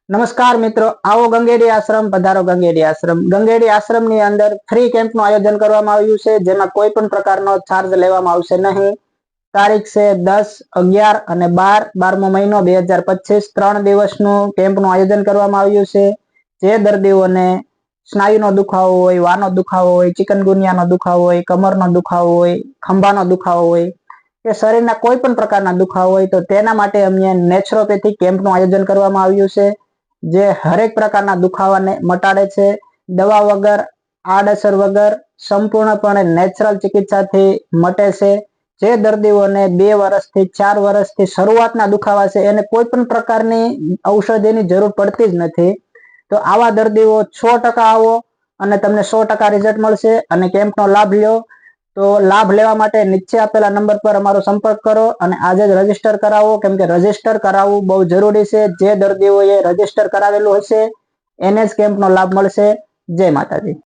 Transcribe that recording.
નમસ્કાર મિત્રો, આવો ગંગેડી આશ્રમ, પધારો ગંગેડી આશ્રમ. ગંગેડી આશ્રમની અંદર ફ્રી કેમ્પનું આયોજન કરવામાં આવ્યું છે, જેમાં કોઈ પણ પ્રકારનો ચાર્જ લેવામાં આવશે નહીં. તારીખ છે 10, 11 અને 12મો મહિનો 2025. 3 દિવસનું કેમ્પનું આયોજન કરવામાં આવ્યું છે. જે દર્દીઓને સ્નાયુનો દુખાવો હોય, વાનો દુખાવો હોય, ચિકનગુનિયાનો દુખાવો હોય, કમરનો દુખાવો હોય, ખંભાનો દુખાવો હોય કે શરીરના કોઈ પણ પ્રકારના દુખાવો હોય તો તેના માટે અમે નેચરોપેથી કેમ્પનું આયોજન કરવામાં આવ્યું છે, જે હરેક પ્રકારના દુખાવાને મટાડે છે. દવા વગર, આડઅસર વગર, સંપૂર્ણપણે નેચરલ ચિકિત્સાથી મટે છે. જે દર્દીઓને 2 વર્ષથી 4 વર્ષથી શરૂઆતના દુખાવા છે, એને કોઈ પણ પ્રકારની ઔષધિની જરૂર પડતી જ નથી. તો આવા દર્દીઓ 100% આવો અને તમને 100% રિઝલ્ટ મળશે અને કેમ્પનો લાભ લ્યો. તો લાભ લેવા માટે નીચે આપેલા નંબર પર અમારો સંપર્ક કરો અને આજે જ રજીસ્ટર કરાવો, કેમ કે રજીસ્ટર કરાવવું બહુ જરૂરી છે. જે દર્દીઓએ રજીસ્ટર કરાવેલું હશે એને જ કેમ્પનો લાભ મળશે. જય માતાજી.